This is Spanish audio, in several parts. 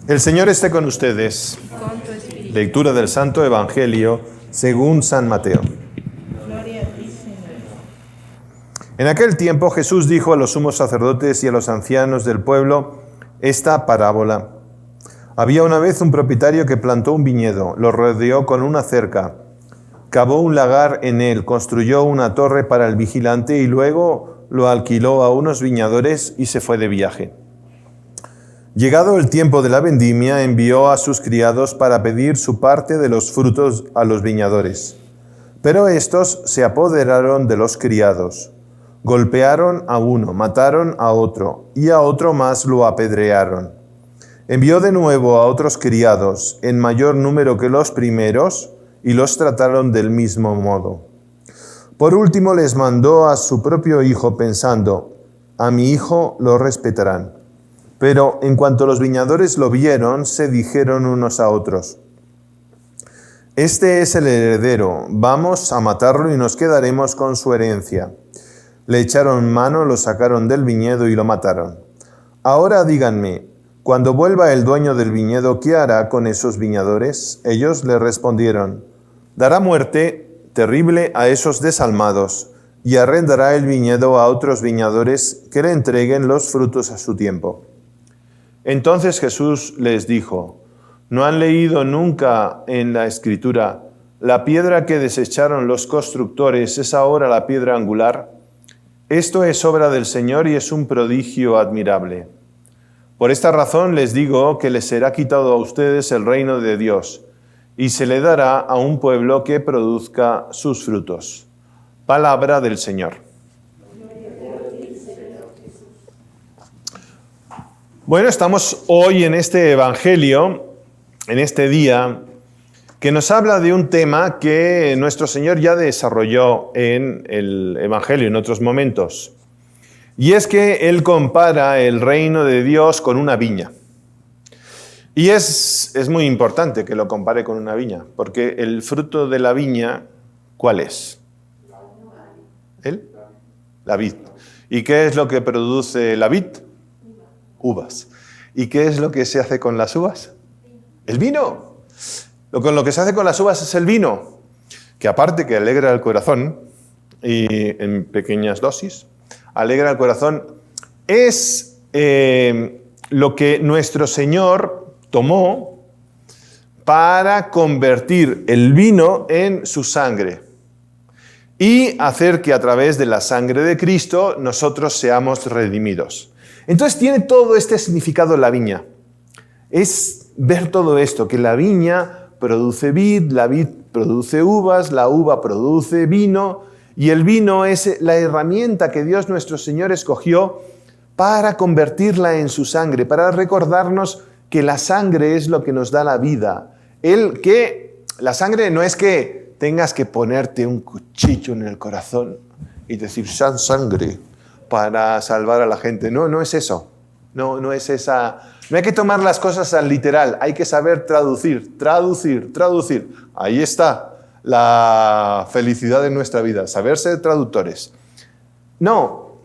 El Señor esté con ustedes. Con tu espíritu. Lectura del Santo Evangelio según San Mateo. Gloria a ti, Señor. En aquel tiempo Jesús dijo a los sumos sacerdotes y a los ancianos del pueblo esta parábola. Había una vez un propietario que plantó un viñedo, lo rodeó con una cerca, cavó un lagar en él, construyó una torre para el vigilante y luego lo alquiló a unos viñadores y se fue de viaje. Llegado el tiempo de la vendimia, envió a sus criados para pedir su parte de los frutos a los viñadores. Pero estos se apoderaron de los criados, golpearon a uno, mataron a otro, y a otro más lo apedrearon. Envió de nuevo a otros criados, en mayor número que los primeros, y los trataron del mismo modo. Por último les mandó a su propio hijo, pensando, a mi hijo lo respetarán. Pero en cuanto los viñadores lo vieron, se dijeron unos a otros, este es el heredero, vamos a matarlo y nos quedaremos con su herencia. Le echaron mano, lo sacaron del viñedo y lo mataron. Ahora díganme, cuando vuelva el dueño del viñedo, ¿qué hará con esos viñadores? Ellos le respondieron, dará muerte terrible a esos desalmados y arrendará el viñedo a otros viñadores que le entreguen los frutos a su tiempo. Entonces Jesús les dijo, ¿no han leído nunca en la Escritura, la piedra que desecharon los constructores es ahora la piedra angular? Esto es obra del Señor y es un prodigio admirable. Por esta razón les digo que les será quitado a ustedes el reino de Dios y se le dará a un pueblo que produzca sus frutos. Palabra del Señor. Bueno, estamos hoy en este Evangelio, en este día, que nos habla de un tema que nuestro Señor ya desarrolló en el Evangelio en otros momentos. Y es que Él compara el reino de Dios con una viña. Y es muy importante que lo compare con una viña, porque el fruto de la viña, ¿cuál es? La vid. ¿Y qué es lo que produce la vid? Uvas. ¿Y qué es lo que se hace con las uvas? El vino. Con lo que se hace con las uvas es el vino, que aparte que alegra el corazón, y en pequeñas dosis, alegra el corazón, es lo que nuestro Señor tomó para convertir el vino en su sangre y hacer que a través de la sangre de Cristo nosotros seamos redimidos. Entonces tiene todo este significado la viña. Es ver todo esto, que la viña produce vid, la vid produce uvas, la uva produce vino, y el vino es la herramienta que Dios nuestro Señor escogió para convertirla en su sangre, para recordarnos que la sangre es lo que nos da la vida. La sangre no es que tengas que ponerte un cuchillo en el corazón y decir, sangre, para salvar a la gente. No es eso. No es esa. No hay que tomar las cosas al literal. Hay que saber traducir. Ahí está la felicidad de nuestra vida. Saber ser traductores. No.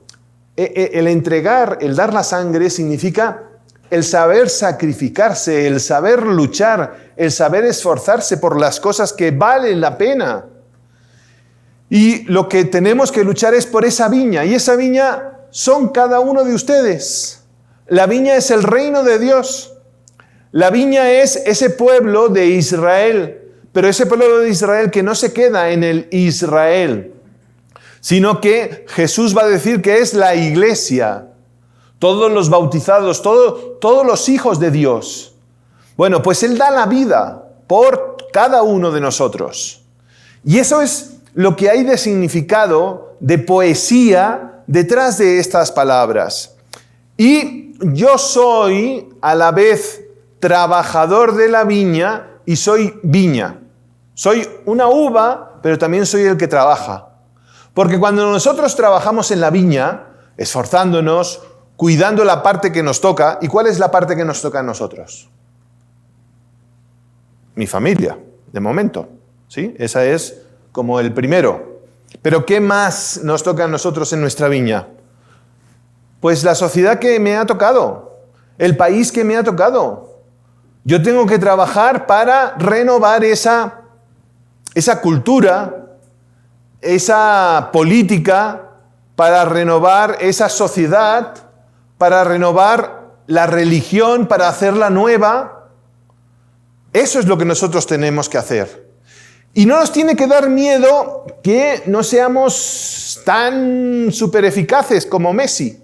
El entregar, el dar la sangre significa el saber sacrificarse, el saber luchar, el saber esforzarse por las cosas que valen la pena. Y lo que tenemos que luchar es por esa viña. Y esa viña son cada uno de ustedes. La viña es el reino de Dios. La viña es ese pueblo de Israel. Pero ese pueblo de Israel que no se queda en el Israel, sino que Jesús va a decir que es la iglesia. Todos los bautizados, todos los hijos de Dios. Bueno, pues Él da la vida por cada uno de nosotros. Y eso es lo que hay de significado, de poesía, detrás de estas palabras. Y yo soy a la vez trabajador de la viña y soy viña. Soy una uva, pero también soy el que trabaja. Porque cuando nosotros trabajamos en la viña, esforzándonos, cuidando la parte que nos toca, ¿y cuál es la parte que nos toca a nosotros? Mi familia, de momento. ¿Sí? Esa es como el primero. Pero ¿qué más nos toca a nosotros en nuestra viña? Pues la sociedad que me ha tocado, el país que me ha tocado, Yo tengo que trabajar para renovar esa cultura, esa política, para renovar esa sociedad, para renovar la religión, para hacerla nueva. Eso es lo que nosotros tenemos que hacer. Y no nos tiene que dar miedo que no seamos tan súper eficaces como Messi,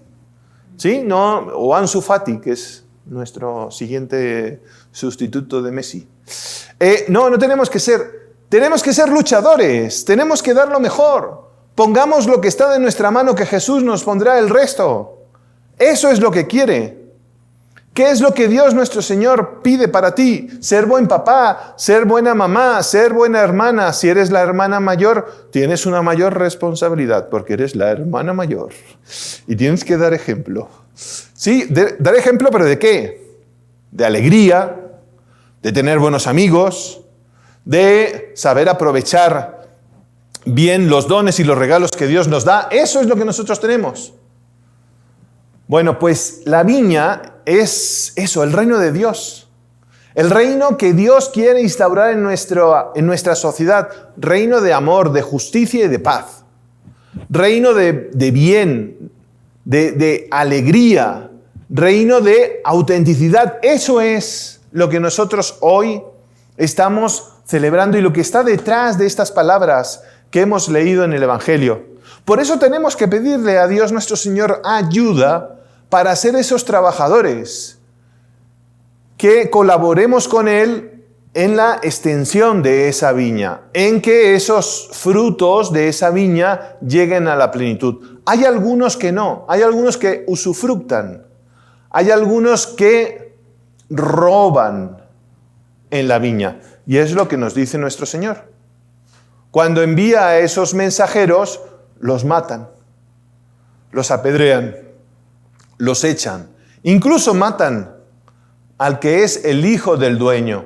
¿sí? No, o Ansu Fati, que es nuestro siguiente sustituto de Messi. No tenemos que ser luchadores, tenemos que dar lo mejor. Pongamos lo que está de nuestra mano, que Jesús nos pondrá el resto. Eso es lo que quiere. ¿Qué es lo que Dios nuestro Señor pide para ti? Ser buen papá, ser buena mamá, ser buena hermana. Si eres la hermana mayor, tienes una mayor responsabilidad porque eres la hermana mayor. Y tienes que dar ejemplo. Sí, dar ejemplo, ¿pero de qué? De alegría, de tener buenos amigos, de saber aprovechar bien los dones y los regalos que Dios nos da. Eso es lo que nosotros tenemos. Bueno, pues la viña es eso, el reino de Dios. El reino que Dios quiere instaurar en nuestra sociedad. Reino de amor, de justicia y de paz. Reino de bien, de alegría. Reino de autenticidad. Eso es lo que nosotros hoy estamos celebrando y lo que está detrás de estas palabras que hemos leído en el Evangelio. Por eso tenemos que pedirle a Dios nuestro Señor ayuda para ser esos trabajadores, que colaboremos con Él en la extensión de esa viña, en que esos frutos de esa viña lleguen a la plenitud. Hay algunos que no, hay algunos que usufructan, hay algunos que roban en la viña, y es lo que nos dice nuestro Señor. Cuando envía a esos mensajeros, los matan, los apedrean, los echan, incluso matan al que es el hijo del dueño,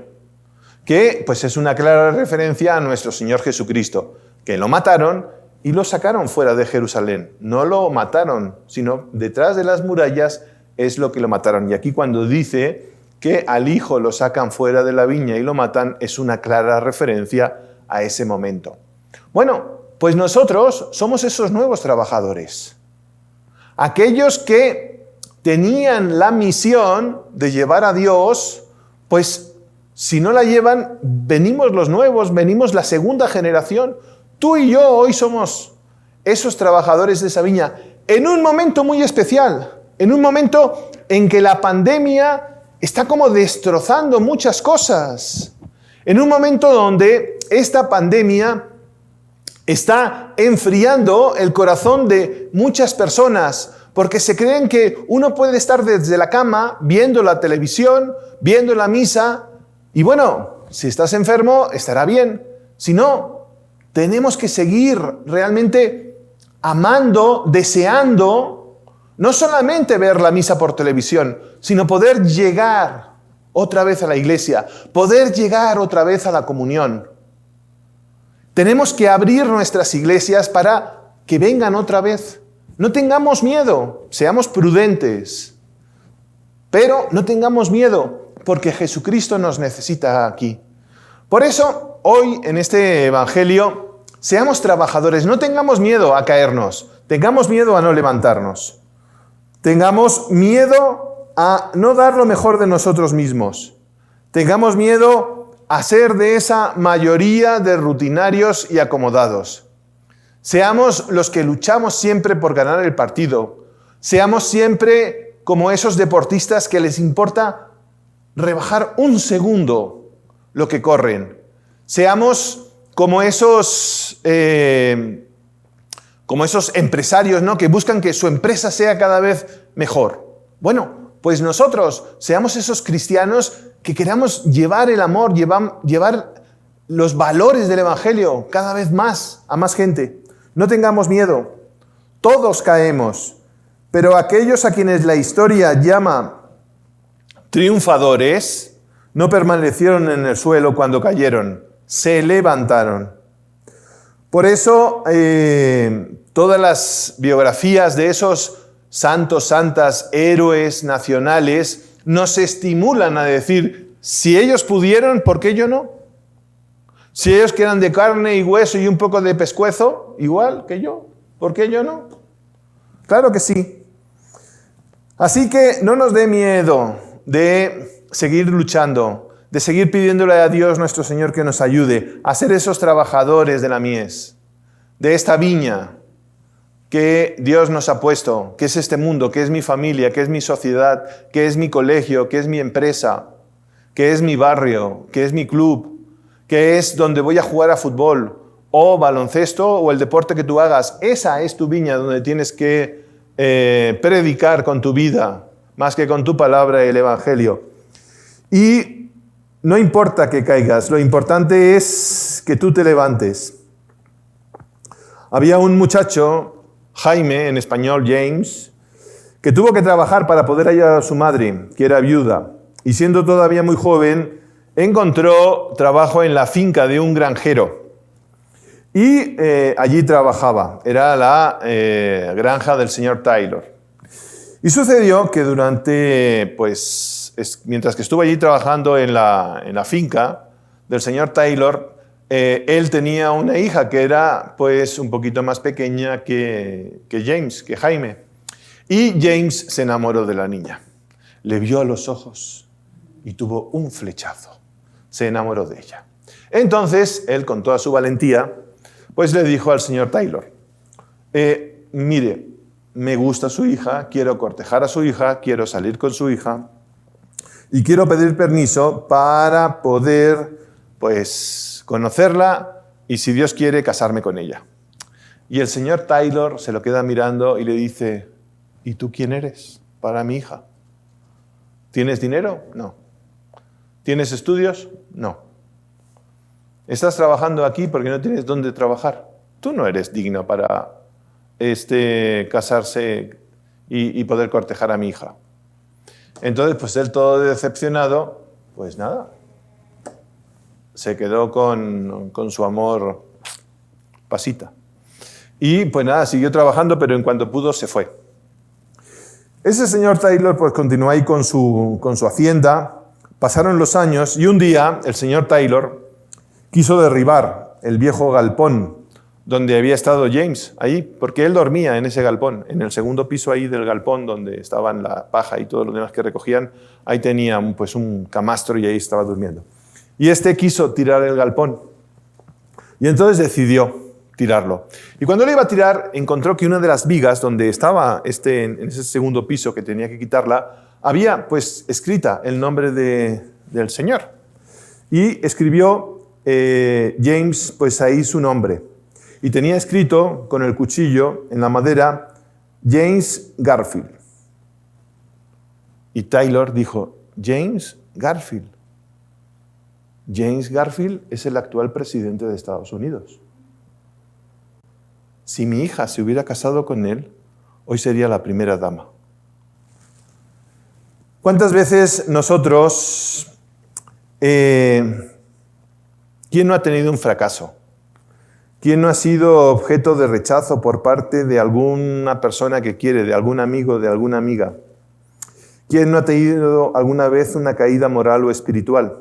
que pues es una clara referencia a nuestro Señor Jesucristo, que lo mataron y lo sacaron fuera de Jerusalén. No lo mataron, sino detrás de las murallas es lo que lo mataron. Y aquí cuando dice que al hijo lo sacan fuera de la viña y lo matan, es una clara referencia a ese momento. Bueno, pues nosotros somos esos nuevos trabajadores, aquellos que tenían la misión de llevar a Dios, pues si no la llevan, venimos los nuevos, venimos la segunda generación. Tú y yo hoy somos esos trabajadores de esa viña, en un momento muy especial, en un momento en que la pandemia está como destrozando muchas cosas, en un momento donde esta pandemia está enfriando el corazón de muchas personas, porque se creen que uno puede estar desde la cama viendo la televisión, viendo la misa, y bueno, si estás enfermo estará bien. Si no, tenemos que seguir realmente amando, deseando, no solamente ver la misa por televisión, sino poder llegar otra vez a la iglesia, poder llegar otra vez a la comunión. Tenemos que abrir nuestras iglesias para que vengan otra vez. No tengamos miedo, seamos prudentes, pero no tengamos miedo, porque Jesucristo nos necesita aquí. Por eso, hoy en este Evangelio, seamos trabajadores, no tengamos miedo a caernos, tengamos miedo a no levantarnos, tengamos miedo a no dar lo mejor de nosotros mismos, tengamos miedo a ser de esa mayoría de rutinarios y acomodados. Seamos los que luchamos siempre por ganar el partido. Seamos siempre como esos deportistas que les importa rebajar un segundo lo que corren. Seamos como esos empresarios, ¿no?, que buscan que su empresa sea cada vez mejor. Bueno, pues nosotros seamos esos cristianos que queramos llevar el amor, llevar los valores del Evangelio cada vez más a más gente. No tengamos miedo, todos caemos, pero aquellos a quienes la historia llama triunfadores no permanecieron en el suelo cuando cayeron, se levantaron. Por eso todas las biografías de esos santos, santas, héroes nacionales nos estimulan a decir Si ellos pudieron, ¿por qué yo no? Si ellos que eran de carne y hueso y un poco de pescuezo, igual que yo, ¿por qué yo no? Claro que sí. Así que no nos dé miedo de seguir luchando, de seguir pidiéndole a Dios nuestro Señor que nos ayude a ser esos trabajadores de la mies, de esta viña que Dios nos ha puesto, que es este mundo, que es mi familia, que es mi sociedad, que es mi colegio, que es mi empresa, que es mi barrio, que es mi club, que es donde voy a jugar a fútbol o baloncesto o el deporte que tú hagas. Esa es tu viña donde tienes que predicar con tu vida, más que con tu palabra el Evangelio. Y no importa que caigas, lo importante es que tú te levantes. Había un muchacho, Jaime, en español James, que tuvo que trabajar para poder ayudar a su madre, que era viuda. Y siendo todavía muy joven, encontró trabajo en la finca de un granjero. Y allí trabajaba. Era la granja del señor Taylor. Y sucedió que mientras que estuvo allí trabajando en la finca del señor Taylor, él tenía una hija que era pues un poquito más pequeña que Jaime. Y James se enamoró de la niña. Le vio a los ojos y tuvo un flechazo. Se enamoró de ella. Entonces, él con toda su valentía, pues le dijo al señor Taylor, mire, me gusta su hija, quiero cortejar a su hija, quiero salir con su hija y quiero pedir permiso para poder, pues, conocerla y, si Dios quiere, casarme con ella. Y el señor Taylor se lo queda mirando y le dice, ¿y tú quién eres para mi hija? ¿Tienes dinero? No. ¿Tienes estudios? No. ¿Estás trabajando aquí porque no tienes dónde trabajar? Tú no eres digno para casarse y poder cortejar a mi hija. Entonces, pues él todo decepcionado, pues nada, se quedó con su amor pasita. Y pues nada, siguió trabajando, pero en cuanto pudo se fue. Ese señor Taylor pues continuó ahí con su hacienda. Pasaron los años y un día el señor Taylor quiso derribar el viejo galpón donde había estado James, ahí, porque él dormía en ese galpón, en el segundo piso ahí del galpón donde estaban la paja y todo lo demás que recogían, ahí tenía pues un camastro y ahí estaba durmiendo. Y quiso tirar el galpón y entonces decidió tirarlo. Y cuando lo iba a tirar, encontró que una de las vigas donde estaba en ese segundo piso que tenía que quitarla, había pues escrita el nombre del Señor. Y escribió James pues ahí su nombre. Y tenía escrito con el cuchillo en la madera, James Garfield. Y Taylor dijo, James Garfield. James Garfield es el actual presidente de Estados Unidos. Si mi hija se hubiera casado con él, hoy sería la primera dama. ¿Cuántas veces nosotros, quién no ha tenido un fracaso? ¿Quién no ha sido objeto de rechazo por parte de alguna persona que quiere, de algún amigo, de alguna amiga? ¿Quién no ha tenido alguna vez una caída moral o espiritual?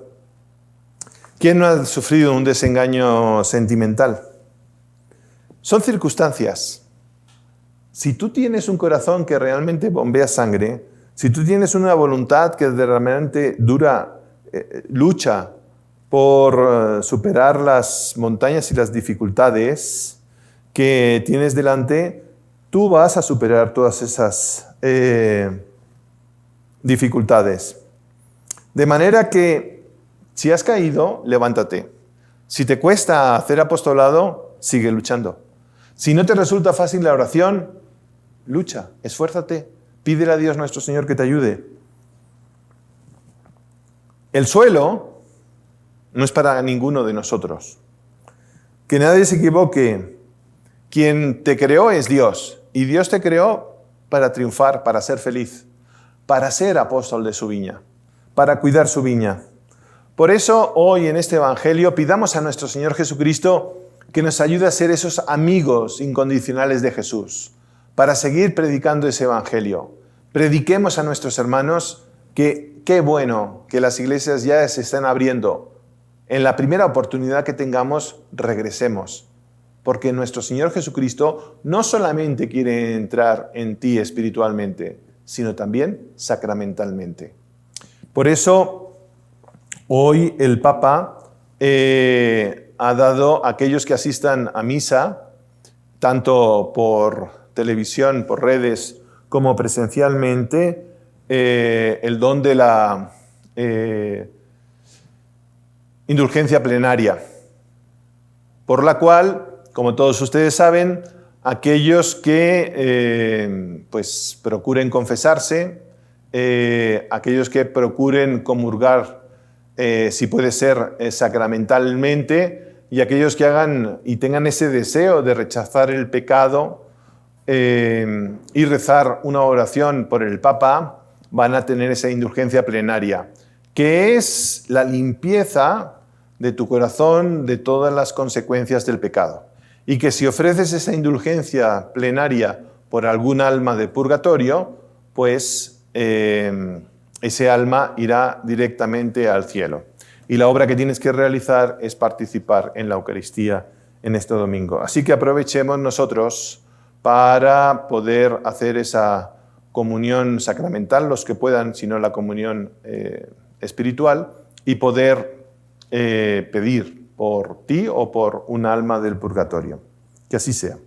¿Quién no ha sufrido un desengaño sentimental? Son circunstancias. Si tú tienes un corazón que realmente bombea sangre, si tú tienes una voluntad que realmente lucha por superar las montañas y las dificultades que tienes delante, tú vas a superar todas esas dificultades. De manera que, si has caído, levántate. Si te cuesta hacer apostolado, sigue luchando. Si no te resulta fácil la oración, lucha, esfuérzate, pídele a Dios nuestro Señor que te ayude. El suelo no es para ninguno de nosotros. Que nadie se equivoque. Quien te creó es Dios. Y Dios te creó para triunfar, para ser feliz, para ser apóstol de su viña, para cuidar su viña. Por eso, hoy en este Evangelio, pidamos a nuestro Señor Jesucristo que nos ayude a ser esos amigos incondicionales de Jesús, para seguir predicando ese Evangelio. Prediquemos a nuestros hermanos Qué bueno que las iglesias ya se están abriendo. En la primera oportunidad que tengamos, regresemos. Porque nuestro Señor Jesucristo no solamente quiere entrar en ti espiritualmente, sino también sacramentalmente. Por eso, hoy el Papa ha dado a aquellos que asistan a misa, tanto por televisión, por redes, como presencialmente, el don de la indulgencia plenaria, por la cual, como todos ustedes saben, aquellos que pues procuren confesarse, aquellos que procuren comulgar, si puede ser sacramentalmente, y aquellos que hagan y tengan ese deseo de rechazar el pecado y rezar una oración por el Papa, van a tener esa indulgencia plenaria, que es la limpieza de tu corazón de todas las consecuencias del pecado. Y que si ofreces esa indulgencia plenaria por algún alma de purgatorio, pues ese alma irá directamente al cielo. Y la obra que tienes que realizar es participar en la Eucaristía en este domingo. Así que aprovechemos nosotros para poder hacer esa comunión sacramental, los que puedan, si no la comunión espiritual, y poder pedir por ti o por un alma del purgatorio. Que así sea.